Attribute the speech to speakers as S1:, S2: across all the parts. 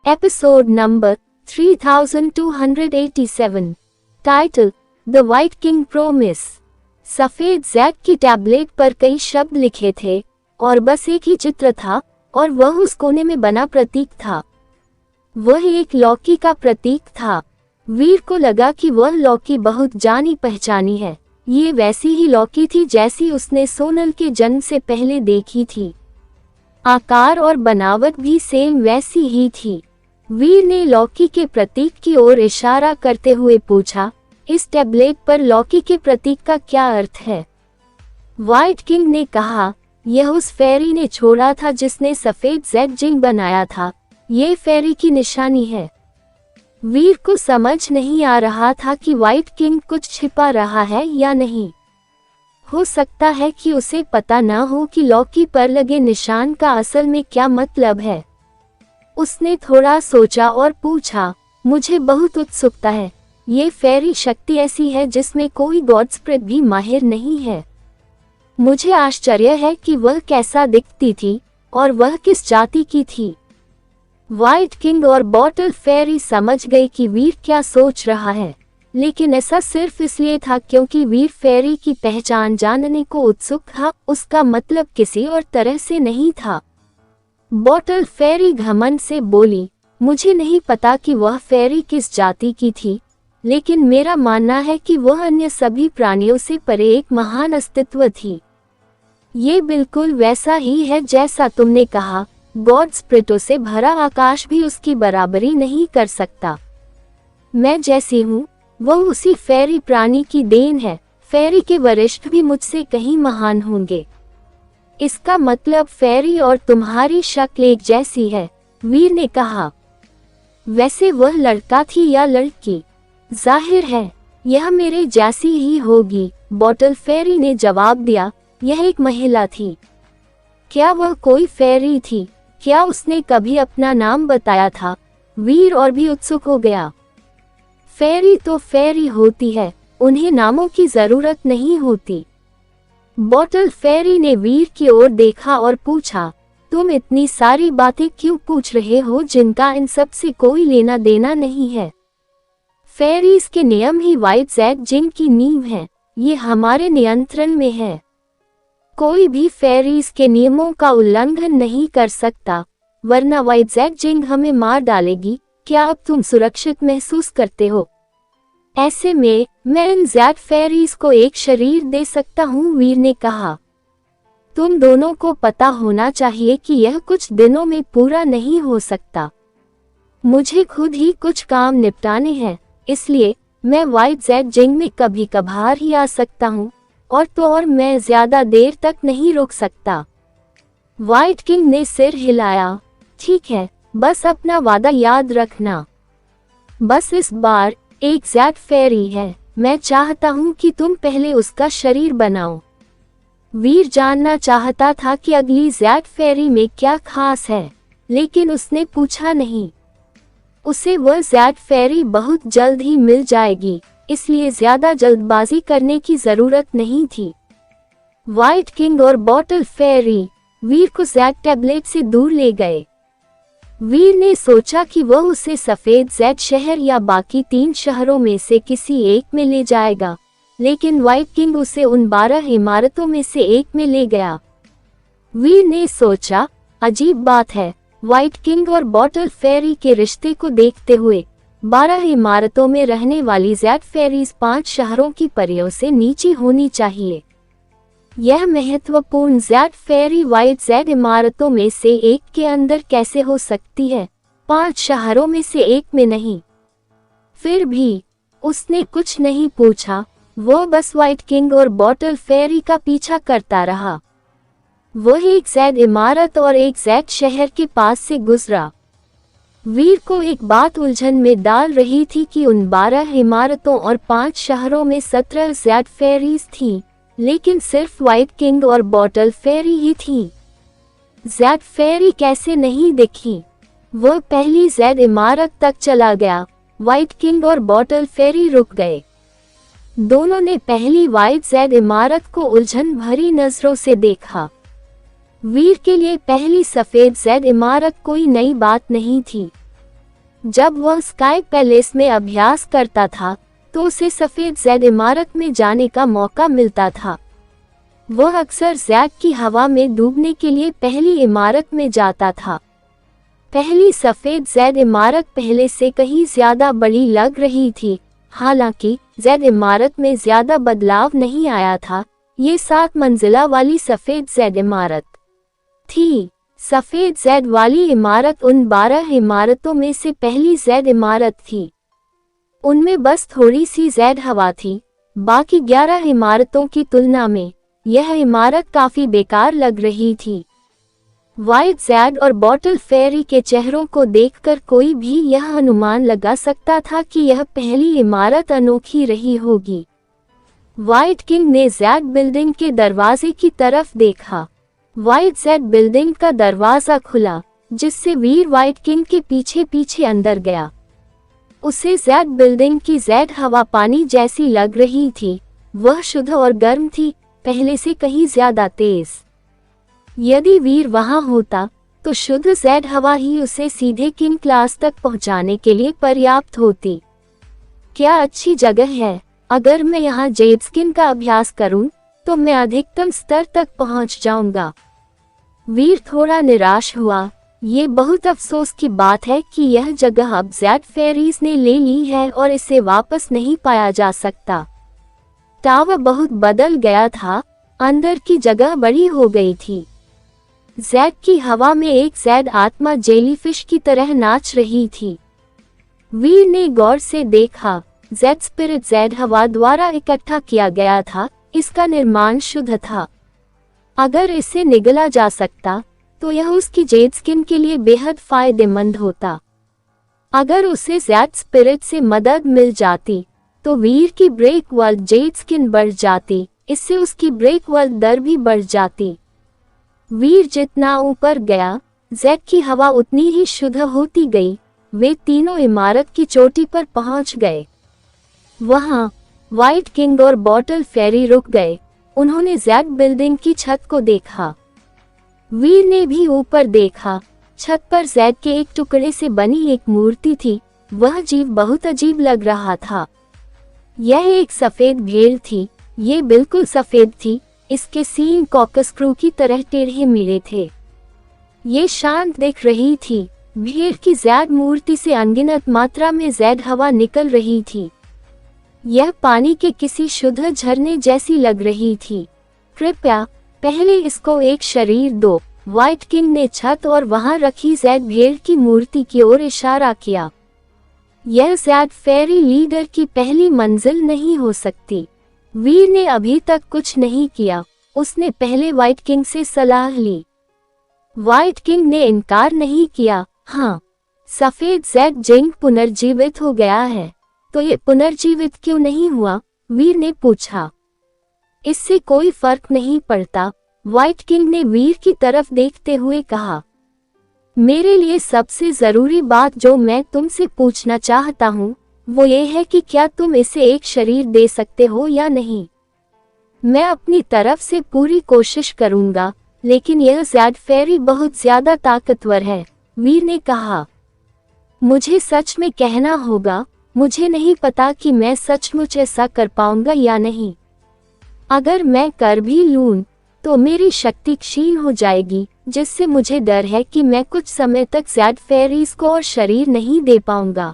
S1: Episode number 3287. Title: The White King Promise. सफेद Jack की tablet पर कई शब्द लिखे थे और बस एक ही चित्र था और वह उस कोने में बना प्रतीक था। वह एक लौकी का प्रतीक था। वीर को लगा कि वह लौकी बहुत जानी पहचानी है। ये वैसी ही लौकी थी जैसी उसने सोनल के जन्म से पहले देखी थी। आकार और बनावट भी सेम वैसी ही थी। वीर ने लौकी के प्रतीक की ओर इशारा करते हुए पूछा, इस टैबलेट पर लौकी के प्रतीक का क्या अर्थ है? व्हाइट किंग ने कहा, यह उस फेरी ने छोड़ा था जिसने सफेद जैक जिंग बनाया था। ये फेरी की निशानी है। वीर को समझ नहीं आ रहा था कि व्हाइट किंग कुछ छिपा रहा है या नहीं। हो सकता है कि उसे पता न हो कि लौकी पर लगे निशान का असल में क्या मतलब है। उसने थोड़ा सोचा और पूछा, मुझे बहुत उत्सुकता है। ये फेरी शक्ति ऐसी है जिसमें कोई गॉड स्प्रिट भी माहिर नहीं है। मुझे आश्चर्य है कि वह कैसा दिखती थी और वह किस जाति की थी। व्हाइट किंग और बॉटल फेरी समझ गए कि वीर क्या सोच रहा है, लेकिन ऐसा सिर्फ इसलिए था क्योंकि वीर फेरी की पहचान जानने को उत्सुक था। उसका मतलब किसी और तरह से नहीं था। बॉटल फेरी घमंड से बोली, मुझे नहीं पता कि वह फेरी किस जाति की थी, लेकिन मेरा मानना है कि वह अन्य सभी प्राणियों से परे एक महान अस्तित्व थी। ये बिल्कुल वैसा ही है जैसा तुमने कहा। गॉड स्प्रिटों से भरा आकाश भी उसकी बराबरी नहीं कर सकता। मैं जैसी हूँ वह उसी फेरी प्राणी की देन है। फेरी के वरिष्ठ भी मुझसे कहीं महान होंगे। इसका मतलब फेरी और तुम्हारी शक्ल एक जैसी है, वीर ने कहा। वैसे वह लड़का थी या लड़की? जाहिर है यह मेरे जैसी ही होगी, बॉटल फेरी ने जवाब दिया। यह एक महिला थी। क्या वह कोई फेरी थी? क्या उसने कभी अपना नाम बताया था? वीर और भी उत्सुक हो गया। फेरी तो फेरी होती है, उन्हें नामों की जरूरत नहीं होती। बॉटल फेरी ने वीर की ओर देखा और पूछा, तुम इतनी सारी बातें क्यों पूछ रहे हो जिनका इन सब से कोई लेना देना नहीं है? फेरीज के नियम ही व्हाइट जैक जिंग की नींव है। ये हमारे नियंत्रण में है। कोई भी फेरीज के नियमों का उल्लंघन नहीं कर सकता, वरना व्हाइट जैक जिंग हमें मार डालेगी। क्या अब तुम सुरक्षित महसूस करते हो? ऐसे में मैं इन जैक फेरीज को एक शरीर दे सकता हूँ, वीर ने कहा। तुम दोनों को पता होना चाहिए कि यह कुछ दिनों में पूरा नहीं हो सकता। मुझे खुद ही कुछ काम निपटाने हैं, इसलिए मैं व्हाइट जैक जिंग में कभी कभार ही आ सकता हूँ, और मैं ज्यादा देर तक नहीं रुक सकता। व्हाइट किंग ने सिर हिलाया। ठीक है, बस अपना वादा याद रखना। बस इस बार एक जैक फेरी है। मैं चाहता हूँ कि तुम पहले उसका शरीर बनाओ। वीर जानना चाहता था कि अगली जैक फेरी में क्या खास है, लेकिन उसने पूछा नहीं। उसे वह जैक फेरी बहुत जल्द ही मिल जाएगी, इसलिए ज्यादा जल्दबाजी करने की जरूरत नहीं थी। व्हाइट किंग और बॉटल फेरी वीर को जैक टैबलेट से दूर ले गए। वीर ने सोचा कि वह उसे सफेद जैक शहर या बाकी 3 शहरों में से किसी एक में ले जाएगा, लेकिन व्हाइट किंग उसे उन 12 इमारतों में से एक में ले गया। वीर ने सोचा, अजीब बात है, व्हाइट किंग और बॉटल फेरी के रिश्ते को देखते हुए 12 इमारतों में रहने वाली जैक फेरीज 5 शहरों की परियों से नीची होनी चाहिए। यह महत्वपूर्ण जैक फेरी व्हाइट जैक इमारतों में से एक के अंदर कैसे हो सकती है, 5 शहरों में से एक में नहीं? फिर भी उसने कुछ नहीं पूछा। वो बस व्हाइट किंग और बॉटल फेरी का पीछा करता रहा। वह एक जैक इमारत और एक जैक शहर के पास से गुजरा। वीर को एक बात उलझन में डाल रही थी कि उन 12 इमारतों और 5 शहरों में 17 जैक फेरीज थी, लेकिन सिर्फ व्हाइट किंग और बॉटल फेरी ही थी। जैक फेरी कैसे नहीं दिखी? वह पहली जैक इमारत तक चला गया। व्हाइट किंग और बॉटल फेरी रुक गए। दोनों ने पहली व्हाइट जैक इमारत को उलझन भरी नजरों से देखा। वीर के लिए पहली सफेद जैक इमारत कोई नई बात नहीं थी। जब वह स्काई पैलेस में अभ्यास करता था तो उसे सफेद जैड इमारत में जाने का मौका मिलता था। वह अक्सर जैड की हवा में डूबने के लिए पहली इमारत में जाता था। पहली सफेद जैड इमारत पहले से कहीं ज्यादा बड़ी लग रही थी। हालांकि जैड इमारत में ज्यादा बदलाव नहीं आया था। ये 7 मंजिला वाली सफेद जैड इमारत थी। सफेद जैड वाली इमारत उन 12 इमारतों में से पहली जैड इमारत थी। उनमें बस थोड़ी सी जैड हवा थी। बाकी 11 इमारतों की तुलना में यह इमारत काफी बेकार लग रही थी। व्हाइट जैड और बॉटल फेरी के चेहरों को देखकर कोई भी यह अनुमान लगा सकता था कि यह पहली इमारत अनोखी रही होगी। व्हाइट किंग ने जैड बिल्डिंग के दरवाजे की तरफ देखा। व्हाइट जैड बिल्डिंग का दरवाजा खुला, जिससे वीर व्हाइट किंग के पीछे पीछे अंदर गया। उसे जैड बिल्डिंग की जैड हवा पानी जैसी लग रही थी। वह शुद्ध और गर्म थी, पहले से कहीं ज्यादा तेज। यदि वीर वहां होता तो शुद्ध जैड हवा ही उसे सीधे किंग क्लास तक पहुंचाने के लिए पर्याप्त होती। क्या अच्छी जगह है। अगर मैं यहाँ जेड स्किन का अभ्यास करूं तो मैं अधिकतम स्तर तक पहुंच जाऊंगा। वीर थोड़ा निराश हुआ। ये बहुत अफसोस की बात है कि यह जगह अब जैड फेरीज ने ले ली है और इसे वापस नहीं पाया जा सकता। टावर बहुत बदल गया था। अंदर की जगह बड़ी हो गई थी। जैड की हवा में एक जैड आत्मा जेलीफिश की तरह नाच रही थी। वीर ने गौर से देखा। जैड स्पिरिट जैड हवा द्वारा इकट्ठा किया गया था। इसका निर्माण शुद्ध था। अगर इसे निगला जा सकता तो यह उसकी जेड स्किन के लिए बेहद फायदेमंद होता। अगर उसे जैड स्पिरिट से मदद मिल जाती तो वीर की ब्रेक वर्ल्ड जेड स्किन बढ़ जाती। इससे उसकी ब्रेक वर्ल्ड दर भी बढ़ जाती। वीर जितना ऊपर गया, जैड की हवा उतनी ही शुद्ध होती गई। वे तीनों इमारत की चोटी पर पहुंच गए। वहां व्हाइट किंग और बॉटल फेरी रुक गए। उन्होंने जैड बिल्डिंग की छत को देखा। वीर ने भी ऊपर देखा। छत पर जैड के एक टुकड़े से बनी एक मूर्ति थी। वह जीव बहुत अजीब लग रहा था। यह एक सफेद भेड़ थी। ये बिल्कुल सफेद थी। इसके सींग कॉकस्क्रू की तरह टेढ़े मेढ़े थे। ये शांत दिख रही थी। भेड़ की जैड मूर्ति से अनगिनत मात्रा में जैड हवा निकल रही थी। यह पानी के किसी शुद्ध झरने जैसी लग रही थी। कृपया पहले इसको एक शरीर दो। व्हाइट किंग ने छत और वहां रखी जैड भेड़ की मूर्ति की ओर इशारा किया। यह जैड फेरी लीडर की पहली मंजिल नहीं हो सकती। वीर ने अभी तक कुछ नहीं किया। उसने पहले व्हाइट किंग से सलाह ली। व्हाइट किंग ने इनकार नहीं किया। हाँ, सफेद जैड जिंग पुनर्जीवित हो गया है। तो ये पुनर्जीवित क्यों नहीं हुआ? वीर ने पूछा। इससे कोई फर्क नहीं पड़ता, व्हाइट किंग ने वीर की तरफ देखते हुए कहा। मेरे लिए सबसे जरूरी बात जो मैं तुमसे पूछना चाहता हूँ वो ये है कि क्या तुम इसे एक शरीर दे सकते हो या नहीं। मैं अपनी तरफ से पूरी कोशिश करूंगा, लेकिन यह जैड फेरी बहुत ज्यादा ताकतवर है, वीर ने कहा। मुझे सच में कहना होगा, मुझे नहीं पता कि मैं सचमुच ऐसा कर पाऊंगा या नहीं। अगर मैं कर भी लूं तो मेरी शक्ति क्षीण हो जाएगी, जिससे मुझे डर है कि मैं कुछ समय तक जैड फेरीज को और शरीर नहीं दे पाऊंगा।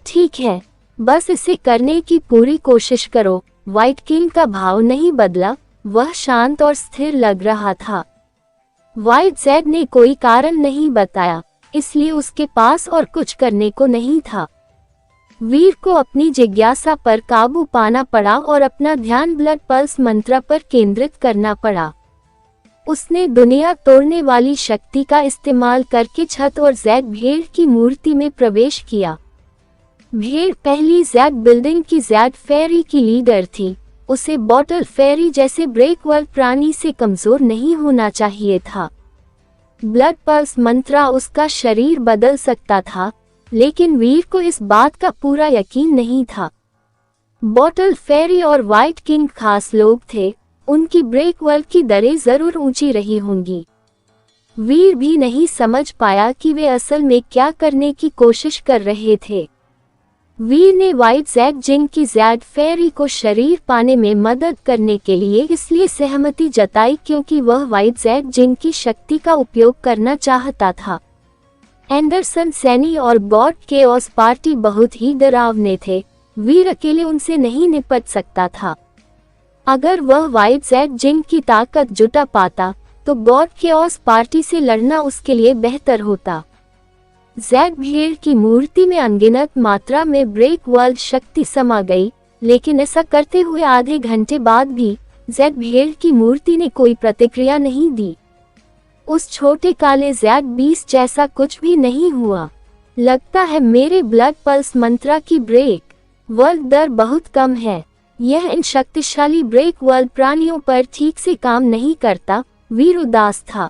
S1: ठीक है, बस इसे करने की पूरी कोशिश करो। व्हाइट किंग का भाव नहीं बदला। वह शांत और स्थिर लग रहा था। व्हाइट जैड ने कोई कारण नहीं बताया, इसलिए उसके पास और कुछ करने को नहीं था। वीर को अपनी जिज्ञासा पर काबू पाना पड़ा और अपना ध्यान ब्लड पल्स मंत्र पर केंद्रित करना पड़ा। उसने दुनिया तोड़ने वाली शक्ति का इस्तेमाल करके छत और जैड भेड़ की मूर्ति में प्रवेश किया। भेड़ पहली जैड बिल्डिंग की जैड फेरी की लीडर थी। उसे बॉटल फेरी जैसे ब्रेक वर्ल्ड प्राणी से कमजोर नहीं होना चाहिए था। ब्लड पल्स मंत्रा उसका शरीर बदल सकता था, लेकिन वीर को इस बात का पूरा यकीन नहीं था। बॉटल फेरी और व्हाइट किंग खास लोग थे। उनकी ब्रेक वर्ल्ड की दरें जरूर ऊंची रही होंगी। वीर भी नहीं समझ पाया कि वे असल में क्या करने की कोशिश कर रहे थे। वीर ने व्हाइट जैक जिन की जैड फेरी को शरीर पाने में मदद करने के लिए इसलिए सहमति जताई क्योंकि वह व्हाइट जैक जिन की शक्ति का उपयोग करना चाहता था। एंडरसन सैनी और गॉड केओस पार्टी बहुत ही डरावने थे। वीर अकेले उनसे नहीं निपट सकता था। अगर वह व्हाइट जैक जिन की ताकत जुटा पाता तो गॉड केओस पार्टी से लड़ना उसके लिए बेहतर होता। जैक भेड़ की मूर्ति में अनगिनत मात्रा में ब्रेक वर्ल्ड शक्ति समा गई, लेकिन ऐसा करते हुए आधे घंटे बाद भी जैक भेड़ की मूर्ति ने कोई प्रतिक्रिया नहीं दी। उस छोटे काले जैक बीस जैसा कुछ भी नहीं हुआ। लगता है मेरे ब्लड पल्स मंत्रा की ब्रेक वर्ल्ड दर बहुत कम है। यह इन शक्तिशाली ब्रेक वर्ल्ड प्राणियों पर ठीक से काम नहीं करता। वीर उदास था।